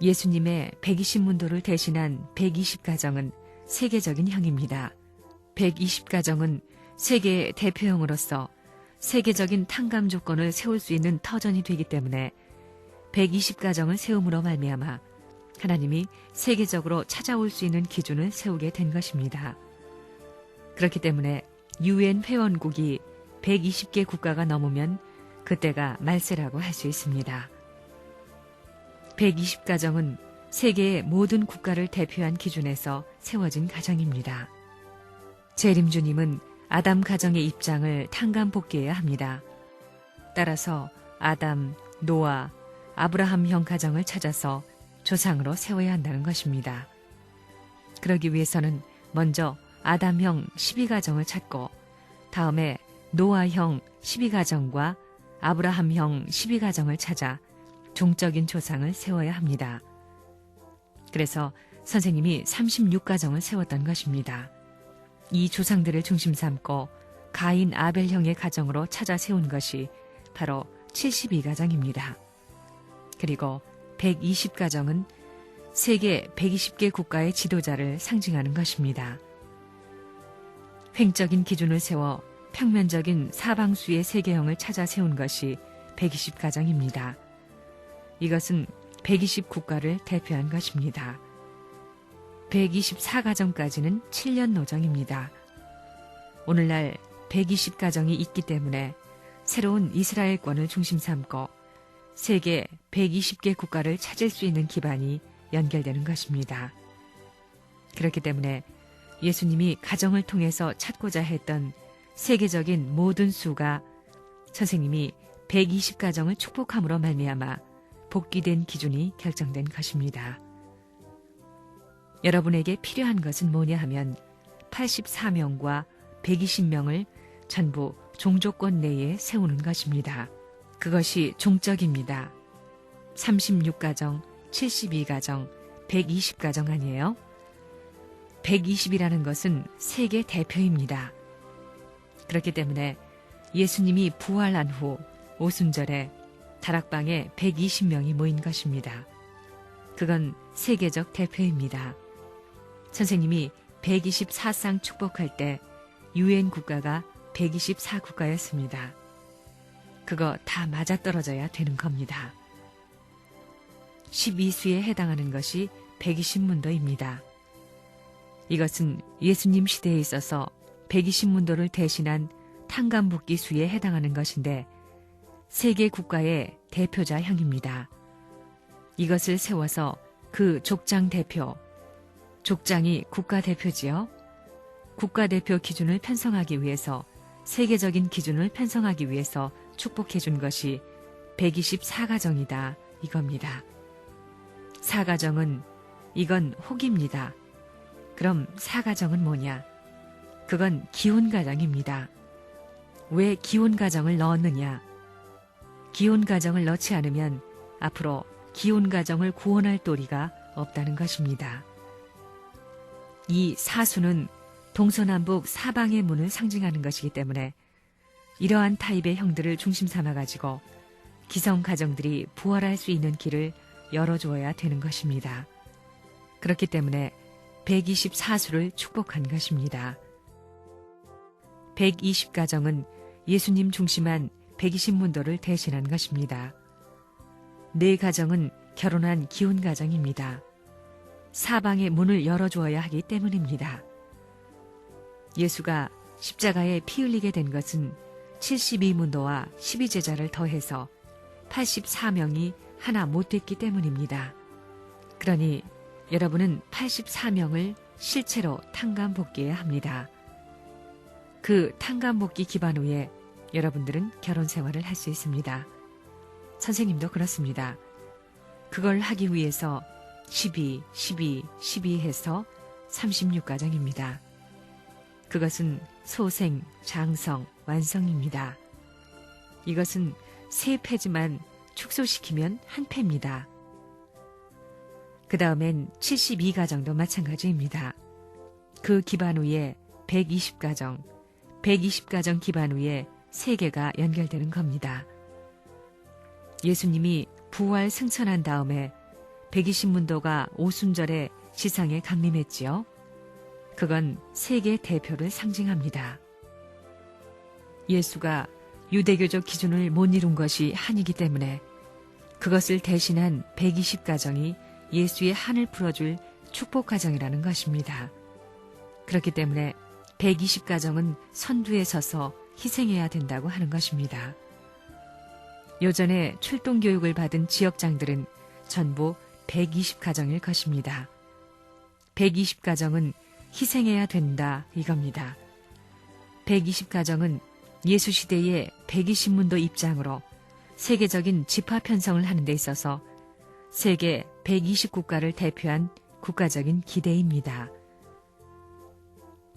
예수님의 120문도를 대신한 120가정은 세계적인 형입니다. 120가정은 세계의 대표형으로서 세계적인 탕감 조건을 세울 수 있는 터전이 되기 때문에 120가정을 세움으로 말미암아 하나님이 세계적으로 찾아올 수 있는 기준을 세우게 된 것입니다. 그렇기 때문에 UN 회원국이 120개 국가가 넘으면 그때가 말세라고 할 수 있습니다. 120가정은 세계의 모든 국가를 대표한 기준에서 세워진 가정입니다. 재림주님은 아담 가정의 입장을 탕감복귀해야 합니다. 따라서 아담, 노아, 아브라함형 가정을 찾아서 조상으로 세워야 한다는 것입니다. 그러기 위해서는 먼저 아담형 12가정을 찾고 다음에 노아형 12가정과 아브라함형 12가정을 찾아 종적인 조상을 세워야 합니다. 그래서 선생님이 36가정을 세웠던 것입니다. 이 조상들을 중심 삼고 가인 아벨형의 가정으로 찾아 세운 것이 바로 72가정입니다. 그리고 120가정은 세계 120개 국가의 지도자를 상징하는 것입니다. 횡적인 기준을 세워 평면적인 사방수의 세계형을 찾아 세운 것이 120가정입니다. 이것은 120국가를 대표한 것입니다. 124가정까지는 7년 노정입니다. 오늘날 120가정이 있기 때문에 새로운 이스라엘권을 중심 삼고 세계 120개 국가를 찾을 수 있는 기반이 연결되는 것입니다. 그렇기 때문에 예수님이 가정을 통해서 찾고자 했던 세계적인 모든 수가 선생님이 120가정을 축복함으로 말미암아 복귀된 기준이 결정된 것입니다. 여러분에게 필요한 것은 뭐냐 하면 84명과 120명을 전부 종족권 내에 세우는 것입니다. 그것이 종적입니다. 36가정, 72가정, 120가정 아니에요? 120이라는 것은 세계 대표입니다. 그렇기 때문에 예수님이 부활한 후 오순절에 다락방에 120명이 모인 것입니다. 그건 세계적 대표입니다. 선생님이 124상 축복할 때 UN 국가가 124국가였습니다. 그거 다 맞아떨어져야 되는 겁니다. 12수에 해당하는 것이 120문도입니다. 이것은 예수님 시대에 있어서 120문도를 대신한 탕감복귀 수에 해당하는 것인데 세계 국가의 대표자형입니다. 이것을 세워서 그 족장 대표, 족장이 국가대표지요. 국가대표 기준을 편성하기 위해서 세계적인 기준을 편성하기 위해서 축복해 준 것이 124가정이다 이겁니다. 4가정은 이건 혹입니다. 그럼 4가정은 뭐냐? 그건 기혼가정입니다. 왜 기혼가정을 넣었느냐? 기혼가정을 넣지 않으면 앞으로 기혼가정을 구원할 도리가 없다는 것입니다. 이 사수는 동서남북 사방의 문을 상징하는 것이기 때문에 이러한 타입의 형들을 중심 삼아가지고 기성가정들이 부활할 수 있는 길을 열어주어야 되는 것입니다. 그렇기 때문에 124수를 축복한 것입니다. 120가정은 예수님 중심한 120문도를 대신한 것입니다. 4가정은 결혼한 기혼가정입니다. 사방의 문을 열어주어야 하기 때문입니다. 예수가 십자가에 피 흘리게 된 것은 72문도와 12제자를 더해서 84명이 하나 못됐기 때문입니다. 그러니 여러분은 84명을 실체로 탕감복귀해야 합니다. 그 탕감복귀 기반 후에 여러분들은 결혼 생활을 할 수 있습니다. 선생님도 그렇습니다. 그걸 하기 위해서 12, 12, 12 해서 36가정입니다. 그것은 소생, 장성, 완성입니다. 이것은 세 패지만 축소시키면 한 패입니다. 그 다음엔 72가정도 마찬가지입니다. 그 기반 후에 120가정, 120가정 기반 후에 세계가 연결되는 겁니다. 예수님이 부활 승천한 다음에 120문도가 오순절에 지상에 강림했지요. 그건 세계 대표를 상징합니다. 예수가 유대교적 기준을 못 이룬 것이 한이기 때문에 그것을 대신한 120가정이 예수의 한을 풀어줄 축복가정이라는 것입니다. 그렇기 때문에 120가정은 선두에 서서 희생해야 된다고 하는 것입니다. 요전에 출동교육을 받은 지역장들은 전부 120가정일 것입니다. 120가정은 희생해야 된다 이겁니다. 120가정은 예수 시대의 120문도 입장으로 세계적인 집화 편성을 하는 데 있어서 세계 120국가를 대표한 국가적인 기대입니다.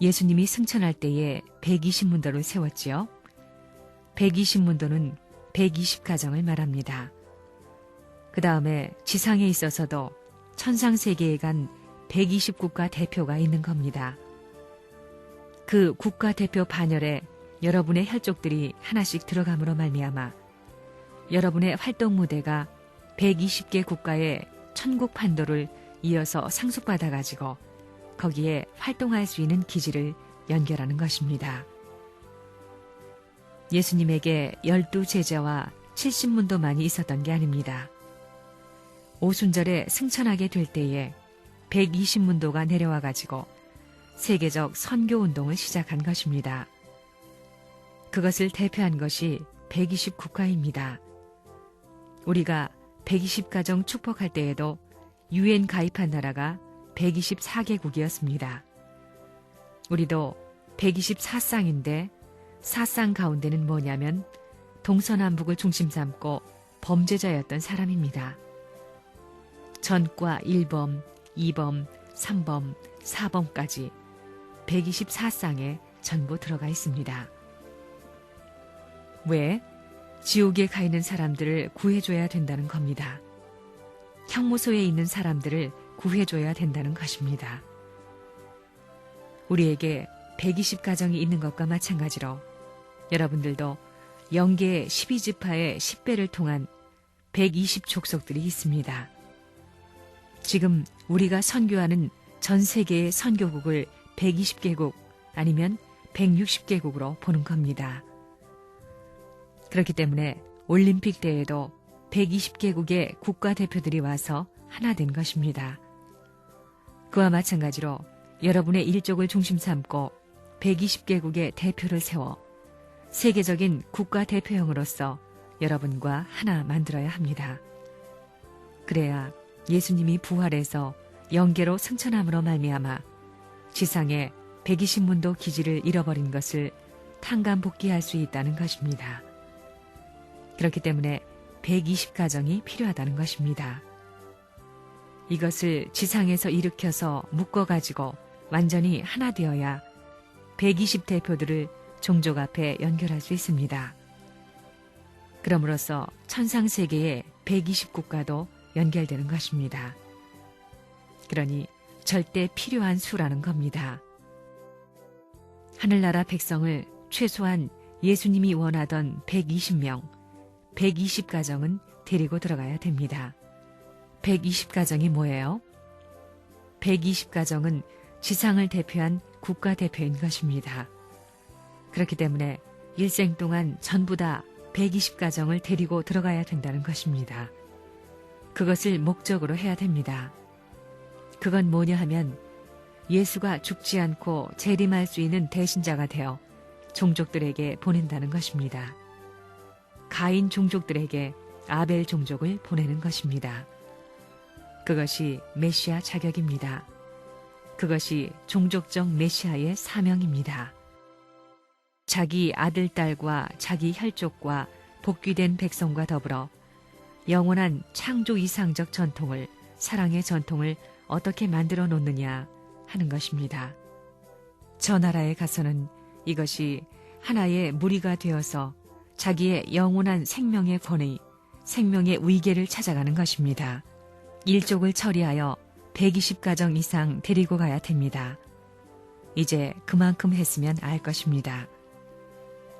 예수님이 승천할 때에 120문도를 세웠지요. 120문도는 120가정을 말합니다. 그 다음에 지상에 있어서도 천상세계에 간 120국가 대표가 있는 겁니다. 그 국가 대표 반열에 여러분의 혈족들이 하나씩 들어감으로 말미암아 여러분의 활동 무대가 120개 국가의 천국 판도를 이어서 상속받아가지고 거기에 활동할 수 있는 기지를 연결하는 것입니다. 예수님에게 12제자와 70문도만이 있었던 게 아닙니다. 오순절에 승천하게 될 때에 120문도가 내려와가지고 세계적 선교운동을 시작한 것입니다. 그것을 대표한 것이 120국가입니다. 우리가 120가정 축복할 때에도 UN 가입한 나라가 124개국이었습니다. 우리도 124쌍인데 사쌍 가운데는 뭐냐면 동서남북을 중심 삼고 범죄자였던 사람입니다. 전과 1범, 2범, 3범, 4범까지 124쌍에 전부 들어가 있습니다. 왜? 지옥에 가 있는 사람들을 구해줘야 된다는 겁니다. 형무소에 있는 사람들을 구해줘야 된다는 것입니다. 우리에게 120가정이 있는 것과 마찬가지로 여러분들도 영계의 12지파의 10배를 통한 120족속들이 있습니다. 지금 우리가 선교하는 전 세계의 선교국을 120개국 아니면 160개국으로 보는 겁니다. 그렇기 때문에 올림픽 때에도 120개국의 국가대표들이 와서 하나 된 것입니다. 그와 마찬가지로 여러분의 일족을 중심 삼고 120개국의 대표를 세워 세계적인 국가대표형으로서 여러분과 하나 만들어야 합니다. 그래야 예수님이 부활해서 영계로 승천함으로 말미암아 지상에 120문도 기지를 잃어버린 것을 탕감복귀할 수 있다는 것입니다. 그렇기 때문에 120가정이 필요하다는 것입니다. 이것을 지상에서 일으켜서 묶어가지고 완전히 하나 되어야 120 대표들을 종족 앞에 연결할 수 있습니다. 그럼으로써 천상세계의 120국가도 연결되는 것입니다. 그러니 절대 필요한 수라는 겁니다. 하늘나라 백성을 최소한 예수님이 원하던 120명, 120가정은 데리고 들어가야 됩니다. 120가정이 뭐예요? 120가정은 지상을 대표한 국가대표인 것입니다. 그렇기 때문에 일생 동안 전부 다 120가정을 데리고 들어가야 된다는 것입니다. 그것을 목적으로 해야 됩니다. 그건 뭐냐 하면 예수가 죽지 않고 재림할 수 있는 대신자가 되어 종족들에게 보낸다는 것입니다. 가인 종족들에게 아벨 종족을 보내는 것입니다. 그것이 메시아 자격입니다. 그것이 종족적 메시아의 사명입니다. 자기 아들, 딸과 자기 혈족과 복귀된 백성과 더불어 영원한 창조 이상적 전통을, 사랑의 전통을 어떻게 만들어 놓느냐 하는 것입니다. 저 나라에 가서는 이것이 하나의 무리가 되어서 자기의 영원한 생명의 권위, 생명의 위계를 찾아가는 것입니다. 일족을 처리하여 120가정 이상 데리고 가야 됩니다. 이제 그만큼 했으면 알 것입니다.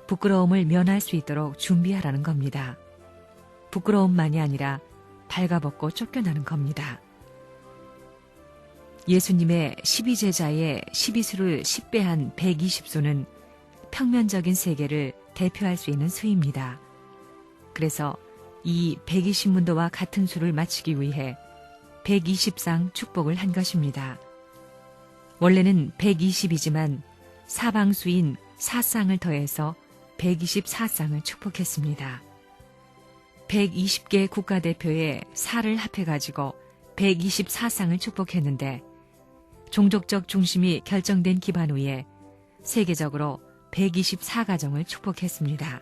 부끄러움을 면할 수 있도록 준비하라는 겁니다. 부끄러움만이 아니라 발가벗고 쫓겨나는 겁니다. 예수님의 12제자의 12수를 10배한 120수는 평면적인 세계를 대표할 수 있는 수입니다. 그래서 이 120문도와 같은 수를 맞추기 위해 120상 축복을 한 것입니다. 원래는 120이지만 사방수인 4쌍을 더해서 124쌍을 축복했습니다. 120개 국가대표의 4를 합해가지고 124쌍을 축복했는데 종족적 중심이 결정된 기반 위에 세계적으로 124가정을 축복했습니다.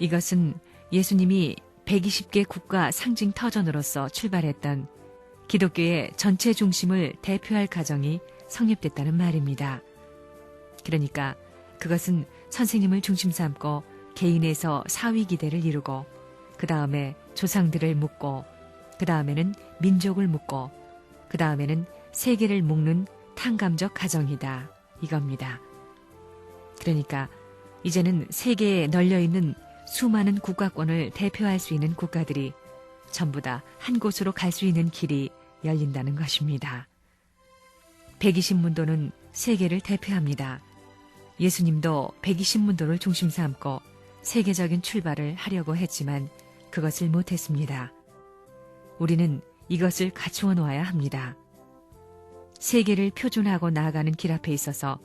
이것은 예수님이 120개 국가 상징 터전으로서 출발했던 기독교의 전체 중심을 대표할 가정이 성립됐다는 말입니다. 그러니까 그것은 선생님을 중심 삼고 개인에서 사위 기대를 이루고 그 다음에 조상들을 묻고 그 다음에는 민족을 묻고 그 다음에는 세계를 묶는 탕감적 가정이다 이겁니다. 그러니까 이제는 세계에 널려있는 수많은 국가권을 대표할 수 있는 국가들이 전부 다 한 곳으로 갈 수 있는 길이 열린다는 것입니다. 120문도는 세계를 대표합니다. 예수님도 120문도를 중심 삼고 세계적인 출발을 하려고 했지만 그것을 못했습니다. 우리는 이것을 갖추어 놓아야 합니다. 세계를 표준화하고 나아가는 길 앞에 있어서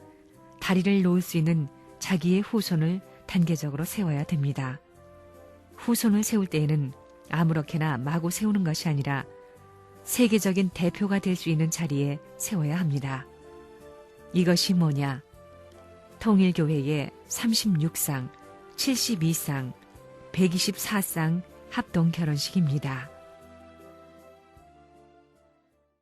다리를 놓을 수 있는 자기의 후손을 단계적으로 세워야 됩니다. 후손을 세울 때에는 아무렇게나 마구 세우는 것이 아니라 세계적인 대표가 될 수 있는 자리에 세워야 합니다. 이것이 뭐냐? 통일교회의 36상, 72상, 124상 합동 결혼식입니다.